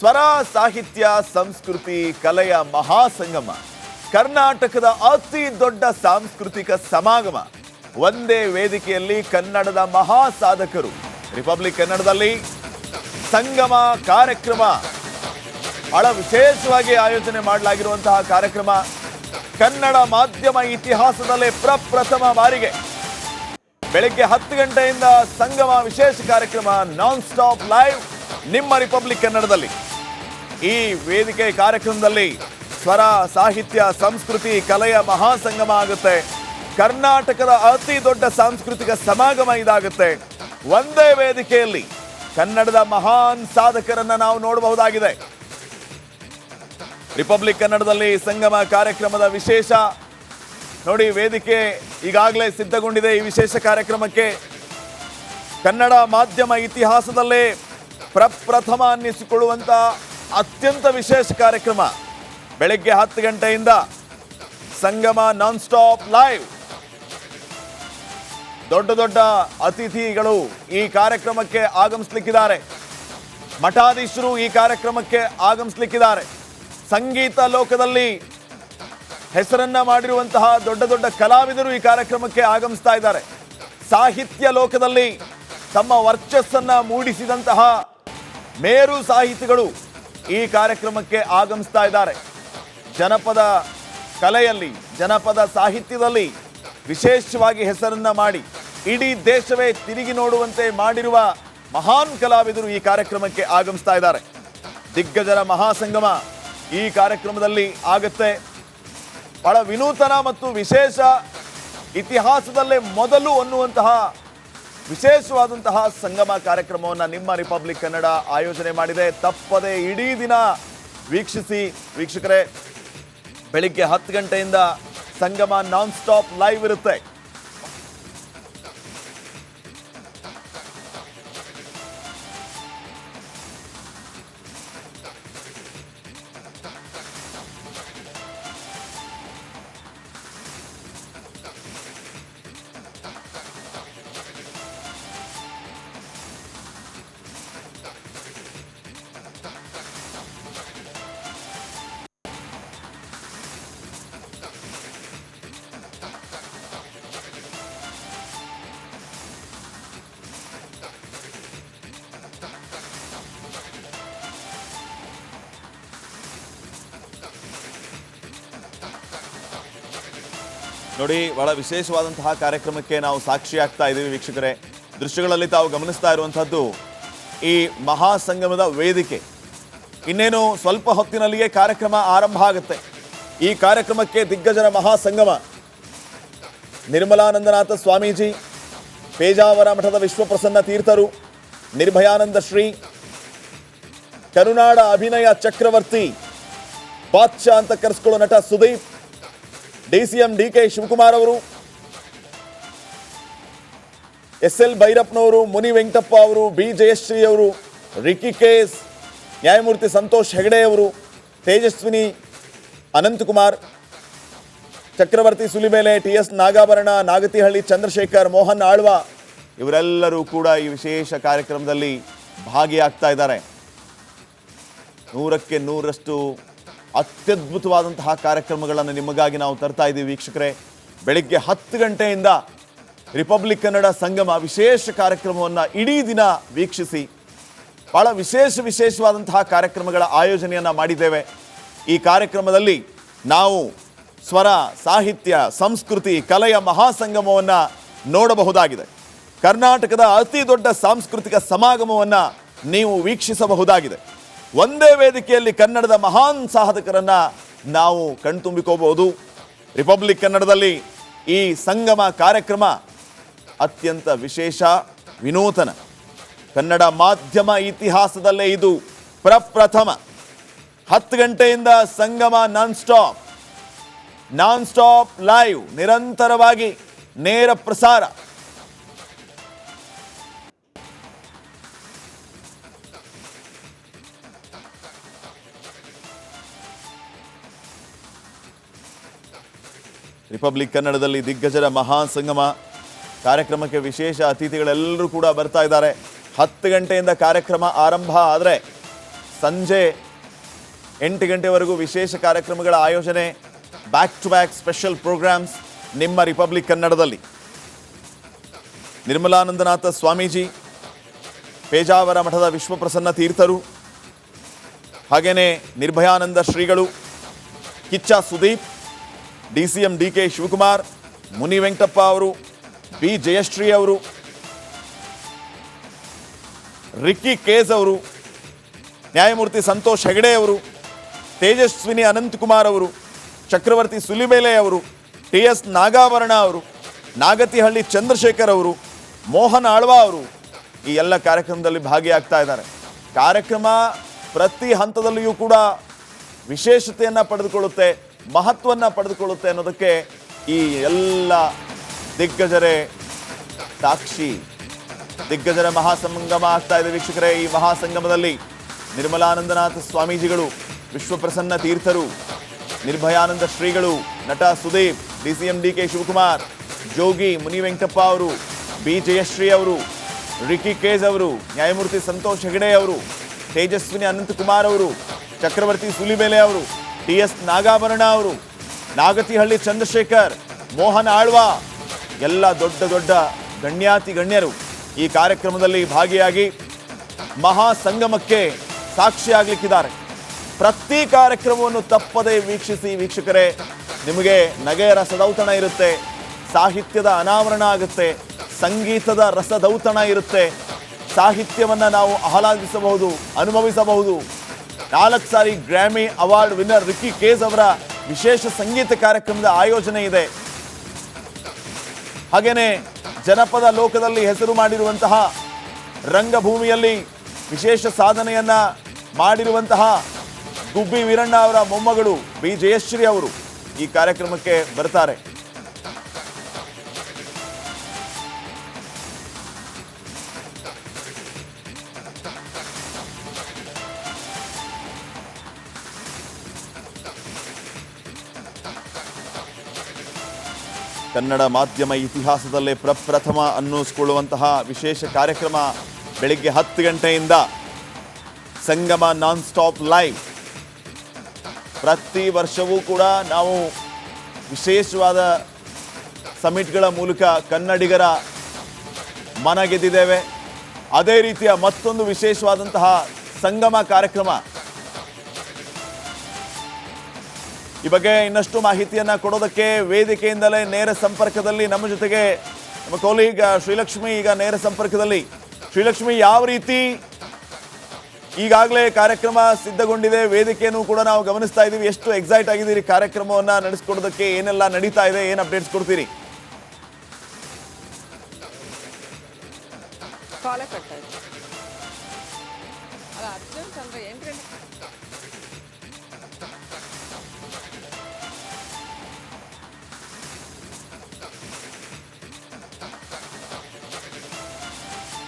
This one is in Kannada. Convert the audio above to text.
ಸ್ವರ ಸಾಹಿತ್ಯ ಸಂಸ್ಕೃತಿ ಕಲೆಯ ಮಹಾಸಂಗಮ, ಕರ್ನಾಟಕದ ಅತಿ ದೊಡ್ಡ ಸಾಂಸ್ಕೃತಿಕ ಸಮಾಗಮ. ಒಂದೇ ವೇದಿಕೆಯಲ್ಲಿ ಕನ್ನಡದ ಮಹಾ ಸಾಧಕರು. ರಿಪಬ್ಲಿಕ್ ಕನ್ನಡದಲ್ಲಿ ಸಂಗಮ ಕಾರ್ಯಕ್ರಮ ಬಹಳ ವಿಶೇಷವಾಗಿ ಆಯೋಜನೆ ಮಾಡಲಾಗಿರುವಂತಹ ಕಾರ್ಯಕ್ರಮ. ಕನ್ನಡ ಮಾಧ್ಯಮ ಇತಿಹಾಸದಲ್ಲೇ ಪ್ರಪ್ರಥಮ ಬಾರಿಗೆ ಬೆಳಗ್ಗೆ 10 ಗಂಟೆಯಿಂದ ಸಂಗಮ ವಿಶೇಷ ಕಾರ್ಯಕ್ರಮ ನಾನ್ ಸ್ಟಾಪ್ ಲೈವ್ ನಿಮ್ಮ ರಿಪಬ್ಲಿಕ್ ಕನ್ನಡದಲ್ಲಿ. ಈ ವೇದಿಕೆ ಕಾರ್ಯಕ್ರಮದಲ್ಲಿ ಸ್ವರ ಸಾಹಿತ್ಯ ಸಂಸ್ಕೃತಿ ಕಲೆಯ ಮಹಾಸಂಗಮ ಆಗುತ್ತೆ. ಕರ್ನಾಟಕದ ಅತಿ ದೊಡ್ಡ ಸಾಂಸ್ಕೃತಿಕ ಸಮಾಗಮ ಇದಾಗುತ್ತೆ. ಒಂದೇ ವೇದಿಕೆಯಲ್ಲಿ ಕನ್ನಡದ ಮಹಾನ್ ಸಾಧಕರನ್ನ ನಾವು ನೋಡಬಹುದಾಗಿದೆ. ರಿಪಬ್ಲಿಕ್ ಕನ್ನಡದಲ್ಲಿ ಸಂಗಮ ಕಾರ್ಯಕ್ರಮದ ವಿಶೇಷ ನೋಡಿ, ವೇದಿಕೆ ಈಗಾಗಲೇ ಸಿದ್ಧಗೊಂಡಿದೆ. ಈ ವಿಶೇಷ ಕಾರ್ಯಕ್ರಮಕ್ಕೆ ಕನ್ನಡ ಮಾಧ್ಯಮ ಇತಿಹಾಸದಲ್ಲೇ ಪ್ರಪ್ರಥಮ ಅನ್ನಿಸಿಕೊಳ್ಳುವಂಥ ಅತ್ಯಂತ ವಿಶೇಷ ಕಾರ್ಯಕ್ರಮ. ಬೆಳಗ್ಗೆ 10 ಗಂಟೆಯಿಂದ ಸಂಗಮ ನಾನ್ ಸ್ಟಾಪ್ ಲೈವ್. ದೊಡ್ಡ ದೊಡ್ಡ ಅತಿಥಿಗಳು ಈ ಕಾರ್ಯಕ್ರಮಕ್ಕೆ ಆಗಮಿಸಲಿಕ್ಕಿದ್ದಾರೆ. ಮಠಾಧೀಶರು ಈ ಕಾರ್ಯಕ್ರಮಕ್ಕೆ ಆಗಮಿಸಲಿಕ್ಕಿದ್ದಾರೆ. ಸಂಗೀತ ಲೋಕದಲ್ಲಿ ಹೆಸರನ್ನ ಮಾಡಿರುವಂತಹ ದೊಡ್ಡ ದೊಡ್ಡ ಕಲಾವಿದರು ಈ ಕಾರ್ಯಕ್ರಮಕ್ಕೆ ಆಗಮಿಸ್ತಾ ಇದ್ದಾರೆ. ಸಾಹಿತ್ಯ ಲೋಕದಲ್ಲಿ ತಮ್ಮ ವರ್ಚಸ್ಸನ್ನ ಮೂಡಿಸಿದಂತಹ ಮೇರು ಸಾಹಿತಿಗಳು ಈ ಕಾರ್ಯಕ್ರಮಕ್ಕೆ ಆಗಮಿಸ್ತಾ ಇದ್ದಾರೆ. ಜನಪದ ಕಲೆಯಲ್ಲಿ, ಜನಪದ ಸಾಹಿತ್ಯದಲ್ಲಿ ವಿಶೇಷವಾಗಿ ಹೆಸರನ್ನ ಮಾಡಿ ಇಡೀ ದೇಶವೇ ತಿರುಗಿ ನೋಡುವಂತೆ ಮಾಡಿರುವ ಮಹಾನ್ ಕಲಾವಿದರು ಈ ಕಾರ್ಯಕ್ರಮಕ್ಕೆ ಆಗಮಿಸ್ತಾ ಇದ್ದಾರೆ. ದಿಗ್ಗಜರ ಮಹಾಸಂಗಮ ಈ ಕಾರ್ಯಕ್ರಮದಲ್ಲಿ ಆಗುತ್ತೆ. ಬಹಳ ವಿನೂತನ ಮತ್ತು ವಿಶೇಷ, ಇತಿಹಾಸದಲ್ಲೇ ಮೊದಲು ಅನ್ನುವಂತಹ ವಿಶೇಷವಾದಂತಹ ಸಂಗಮ ಕಾರ್ಯಕ್ರಮವನ್ನು ನಿಮ್ಮ ರಿಪಬ್ಲಿಕ್ ಕನ್ನಡ ಆಯೋಜನೆ ಮಾಡಿದೆ. ತಪ್ಪದೆ ಇಡೀ ದಿನ ವೀಕ್ಷಿಸಿ ವೀಕ್ಷಕರೇ. ಬೆಳಿಗ್ಗೆ 10 ಗಂಟೆಯಿಂದ ಸಂಗಮ ನಾನ್ ಸ್ಟಾಪ್ ಲೈವ್ ಇರುತ್ತೆ. ನೋಡಿ, ಬಹಳ ವಿಶೇಷವಾದಂತಹ ಕಾರ್ಯಕ್ರಮಕ್ಕೆ ನಾವು ಸಾಕ್ಷಿ ಆಗ್ತಾ ಇದ್ದೀವಿ ವೀಕ್ಷಕರೇ. ದೃಶ್ಯಗಳಲ್ಲಿ ತಾವು ಗಮನಿಸ್ತಾ ಇರುವಂಥದ್ದು ಈ ಮಹಾಸಂಗಮದ ವೇದಿಕೆ. ಇನ್ನೇನು ಸ್ವಲ್ಪ ಹೊತ್ತಿನಲ್ಲಿಯೇ ಕಾರ್ಯಕ್ರಮ ಆರಂಭ ಆಗುತ್ತೆ. ಈ ಕಾರ್ಯಕ್ರಮಕ್ಕೆ ದಿಗ್ಗಜರ ಮಹಾಸಂಗಮ ನಿರ್ಮಲಾನಂದನಾಥ ಸ್ವಾಮೀಜಿ, ಪೇಜಾವರ ಮಠದ ವಿಶ್ವಪ್ರಸನ್ನ ತೀರ್ಥರು, ನಿರ್ಭಯಾನಂದ ಶ್ರೀ, ಕರುನಾಡ ಅಭಿನಯ ಚಕ್ರವರ್ತಿ, ಬಾದ್ಶಾ ಅಂತ ಕರೆಸ್ಕೊಳ್ಳೋ ನಟ ಸುದೀಪ್, DCM DK ಶಿವಕುಮಾರ್ ಅವರು, SL ಭೈರಪ್ಪನವರು, ಮುನಿ ವೆಂಕಟಪ್ಪ ಅವರು, B ಜಯಶ್ರೀ ಅವರು, ರಿಕಿ ಕೇಸ್, ನ್ಯಾಯಮೂರ್ತಿ ಸಂತೋಷ್ ಹೆಗಡೆ ಅವರು, ತೇಜಸ್ವಿನಿ ಅನಂತಕುಮಾರ್, ಚಕ್ರವರ್ತಿ ಸುಲಿಬೇಲೆ, TS ನಾಗಾಭರಣ, ನಾಗತಿಹಳ್ಳಿ ಚಂದ್ರಶೇಖರ್, ಮೋಹನ್ ಆಳ್ವ ಇವರೆಲ್ಲರೂ ಕೂಡ ಈ ವಿಶೇಷ ಕಾರ್ಯಕ್ರಮದಲ್ಲಿ ಭಾಗಿಯಾಗ್ತಾ ಇದ್ದಾರೆ. 100ಕ್ಕೆ 100ರಷ್ಟು ಅತ್ಯದ್ಭುತವಾದಂತಹ ಕಾರ್ಯಕ್ರಮಗಳನ್ನು ನಿಮಗಾಗಿ ನಾವು ತರ್ತಾ ಇದ್ದೀವಿ ವೀಕ್ಷಕರೇ. ಬೆಳಿಗ್ಗೆ 10 ಗಂಟೆಯಿಂದ ರಿಪಬ್ಲಿಕ್ ಕನ್ನಡ ಸಂಗಮ ವಿಶೇಷ ಕಾರ್ಯಕ್ರಮವನ್ನು ಇಡೀ ದಿನ ವೀಕ್ಷಿಸಿ. ಬಹಳ ವಿಶೇಷವಾದಂತಹ ಕಾರ್ಯಕ್ರಮಗಳ ಆಯೋಜನೆಯನ್ನು ಮಾಡಿದ್ದೇವೆ. ಈ ಕಾರ್ಯಕ್ರಮದಲ್ಲಿ ನಾವು ಸ್ವರ ಸಾಹಿತ್ಯ ಸಂಸ್ಕೃತಿ ಕಲೆಯ ಮಹಾಸಂಗಮವನ್ನು ನೋಡಬಹುದಾಗಿದೆ. ಕರ್ನಾಟಕದ ಅತಿ ದೊಡ್ಡ ಸಾಂಸ್ಕೃತಿಕ ಸಮಾಗಮವನ್ನು ನೀವು ವೀಕ್ಷಿಸಬಹುದಾಗಿದೆ. ಒಂದೇ ವೇದಿಕೆಯಲ್ಲಿ ಕನ್ನಡದ ಮಹಾನ್ ಸಾಧಕರನ್ನ ನಾವು ಕಣ್ತುಂಬಿಕೋಬಹುದು. ರಿಪಬ್ಲಿಕ್ ಕನ್ನಡದಲ್ಲಿ ಈ ಸಂಗಮ ಕಾರ್ಯಕ್ರಮ ಅತ್ಯಂತ ವಿಶೇಷ, ವಿನೂತನ. ಕನ್ನಡ ಮಾಧ್ಯಮ ಇತಿಹಾಸದಲ್ಲೇ ಇದು ಪ್ರಪ್ರಥಮ. 10 ಗಂಟೆಯಿಂದ ಸಂಗಮ ನಾನ್ ಸ್ಟಾಪ್ ಲೈವ್, ನಿರಂತರವಾಗಿ ನೇರ ಪ್ರಸಾರ. ರಿಪಬ್ಲಿಕ್ ಕನ್ನಡದಲ್ಲಿ ದಿಗ್ಗಜರ ಮಹಾಸಂಗಮ ಕಾರ್ಯಕ್ರಮಕ್ಕೆ ವಿಶೇಷ ಅತಿಥಿಗಳೆಲ್ಲರೂ ಕೂಡ ಬರ್ತಾ ಇದ್ದಾರೆ. 10 ಗಂಟೆಯಿಂದ ಕಾರ್ಯಕ್ರಮ ಆರಂಭ ಆದರೆ ಸಂಜೆ 8 ಗಂಟೆವರೆಗೂ ವಿಶೇಷ ಕಾರ್ಯಕ್ರಮಗಳ ಆಯೋಜನೆ, back to back special programmes ನಿಮ್ಮ ರಿಪಬ್ಲಿಕ್ ಕನ್ನಡದಲ್ಲಿ. ನಿರ್ಮಲಾನಂದನಾಥ ಸ್ವಾಮೀಜಿ, ಪೇಜಾವರ ಮಠದ ವಿಶ್ವಪ್ರಸನ್ನ ತೀರ್ಥರು, ಹಾಗೆಯೇ ನಿರ್ಭಯಾನಂದ ಶ್ರೀಗಳು, ಕಿಚ್ಚ ಸುದೀಪ್, DCM DK ಶಿವಕುಮಾರ್, ಮುನಿ ವೆಂಕಟಪ್ಪ ಅವರು, ಬಿ ಜಯಶ್ರೀ ಅವರು, ರಿಕ್ಕಿ ಕೇಸ್ ಅವರು, ನ್ಯಾಯಮೂರ್ತಿ ಸಂತೋಷ್ ಹೆಗಡೆ ಅವರು, ತೇಜಸ್ವಿನಿ ಅನಂತಕುಮಾರ್ ಅವರು, ಚಕ್ರವರ್ತಿ ಸುಲಿಬೇಲೆ ಅವರು, TS ನಾಗಾಭರಣ ಅವರು, ನಾಗತಿಹಳ್ಳಿ ಚಂದ್ರಶೇಖರ್ ಅವರು, ಮೋಹನ್ ಆಳ್ವಾ ಅವರು ಈ ಎಲ್ಲ ಕಾರ್ಯಕ್ರಮದಲ್ಲಿ ಭಾಗಿಯಾಗ್ತಾ ಇದ್ದಾರೆ. ಕಾರ್ಯಕ್ರಮ ಪ್ರತಿ ಹಂತದಲ್ಲಿಯೂ ಕೂಡ ವಿಶೇಷತೆಯನ್ನು ಪಡೆದುಕೊಳ್ಳುತ್ತೆ, ಮಹತ್ವವನ್ನು ಪಡೆದುಕೊಳ್ಳುತ್ತೆ ಅನ್ನೋದಕ್ಕೆ ಈ ಎಲ್ಲ ದಿಗ್ಗಜರೇ ಸಾಕ್ಷಿ. ದಿಗ್ಗಜರ ಮಹಾಸಂಗಮ ಆಗ್ತಾ ಇದೆ ವೀಕ್ಷಕರೇ. ಈ ಮಹಾಸಂಗಮದಲ್ಲಿ ನಿರ್ಮಲಾನಂದನಾಥ ಸ್ವಾಮೀಜಿಗಳು, ವಿಶ್ವಪ್ರಸನ್ನ ತೀರ್ಥರು, ನಿರ್ಭಯಾನಂದ ಶ್ರೀಗಳು, ನಟ ಸುದೀಪ್, DCM DK ಶಿವಕುಮಾರ್, ಜೋಗಿ, ಮುನಿ ವೆಂಕಟಪ್ಪ ಅವರು, ಬಿ ಜಯಶ್ರೀ ಅವರು, ರಿಕ್ಕಿ ಕೇಸ್ ಅವರು, ನ್ಯಾಯಮೂರ್ತಿ ಸಂತೋಷ್ ಹೆಗಡೆ ಅವರು, ತೇಜಸ್ವಿನಿ ಅನಂತಕುಮಾರ್ ಅವರು, ಚಕ್ರವರ್ತಿ ಸುಲಿಬೇಲೆ ಅವರು, TS ನಾಗಾಭರಣ ಅವರು, ನಾಗತಿಹಳ್ಳಿ ಚಂದ್ರಶೇಖರ್, ಮೋಹನ್ ಆಳ್ವಾ, ಎಲ್ಲ ದೊಡ್ಡ ದೊಡ್ಡ ಗಣ್ಯಾತಿ ಗಣ್ಯರು ಈ ಕಾರ್ಯಕ್ರಮದಲ್ಲಿ ಭಾಗಿಯಾಗಿ ಮಹಾಸಂಗಮಕ್ಕೆ ಸಾಕ್ಷಿಯಾಗಲಿಕ್ಕಿದ್ದಾರೆ. ಪ್ರತಿ ಕಾರ್ಯಕ್ರಮವನ್ನು ತಪ್ಪದೇ ವೀಕ್ಷಿಸಿ ವೀಕ್ಷಕರೇ. ನಿಮಗೆ ನಗೆಯ ರಸದೌತಣ ಇರುತ್ತೆ, ಸಾಹಿತ್ಯದ ಅನಾವರಣ ಆಗುತ್ತೆ, ಸಂಗೀತದ ರಸದೌತಣ ಇರುತ್ತೆ, ಸಾಹಿತ್ಯವನ್ನು ನಾವು ಆಹ್ಲಾದಿಸಬಹುದು, ಅನುಭವಿಸಬಹುದು. 4 ಸಾರಿ ಗ್ರ್ಯಾಮಿ ಅವಾರ್ಡ್ ವಿನ್ನರ್ ರಿಕ್ಕಿ ಕೇಸ್ ಅವರ ವಿಶೇಷ ಸಂಗೀತ ಕಾರ್ಯಕ್ರಮದ ಆಯೋಜನೆ ಇದೆ. ಹಾಗೇನೆ ಜನಪದ ಲೋಕದಲ್ಲಿ ಹೆಸರು ಮಾಡಿರುವಂತಹ, ರಂಗಭೂಮಿಯಲ್ಲಿ ವಿಶೇಷ ಸಾಧನೆಯನ್ನ ಮಾಡಿರುವಂತಹ ಗುಬ್ಬಿ ವೀರಣ್ಣ ಅವರ ಮೊಮ್ಮಗಳು ಬಿ ಜಯಶ್ರೀ ಅವರು ಈ ಕಾರ್ಯಕ್ರಮಕ್ಕೆ ಬರ್ತಾರೆ. ಕನ್ನಡ ಮಾಧ್ಯಮ ಇತಿಹಾಸದಲ್ಲೇ ಪ್ರಪ್ರಥಮ ಅನ್ನಿಸ್ಕೊಳ್ಳುವಂತಹ ವಿಶೇಷ ಕಾರ್ಯಕ್ರಮ ಬೆಳಿಗ್ಗೆ 10 ಗಂಟೆಯಿಂದ ಸಂಗಮ ನಾನ್ ಸ್ಟಾಪ್ ಲೈವ್. ಪ್ರತಿ ವರ್ಷವೂ ಕೂಡ ನಾವು ವಿಶೇಷವಾದ ಸಮಿಟ್ಗಳ ಮೂಲಕ ಕನ್ನಡಿಗರ ಮನ ಗೆದ್ದಿದ್ದೇವೆ. ಅದೇ ರೀತಿಯ ಮತ್ತೊಂದು ವಿಶೇಷವಾದಂತಹ ಸಂಗಮ ಕಾರ್ಯಕ್ರಮ. ಈ ಬಗ್ಗೆ ಇನ್ನಷ್ಟು ಮಾಹಿತಿಯನ್ನು ಕೊಡೋದಕ್ಕೆ ವೇದಿಕೆಯಿಂದಲೇ ನೇರ ಸಂಪರ್ಕದಲ್ಲಿ ನಮ್ಮ ಜೊತೆಗೆ ನಮ್ಮ ಕೊಲೀಗ್ ಶ್ರೀಲಕ್ಷ್ಮಿ ಈಗ ನೇರ ಸಂಪರ್ಕದಲ್ಲಿ. ಶ್ರೀಲಕ್ಷ್ಮಿ, ಯಾವ ರೀತಿ ಈಗಾಗಲೇ ಕಾರ್ಯಕ್ರಮ ಸಿದ್ಧಗೊಂಡಿದೆ, ವೇದಿಕೆಯನ್ನು ಕೂಡ ನಾವು ಗಮನಿಸ್ತಾ ಇದ್ದೀವಿ, ಎಷ್ಟು ಎಕ್ಸೈಟ್ ಆಗಿದ್ದೀರಿ ಕಾರ್ಯಕ್ರಮವನ್ನು ನಡೆಸ್ಕೊಡೋದಕ್ಕೆ? ಏನೆಲ್ಲ ನಡೀತಾ ಇದೆ, ಏನು ಅಪ್ಡೇಟ್ಸ್ ಕೊಡ್ತೀರಿ? ಕಾಲ ಕಟ್ಟಾಯ್ತು ಅಲ್ಲ, ಅರ್ಜೆಂಟ್ ಅಂದರೆ 8 ಗಂಟೆ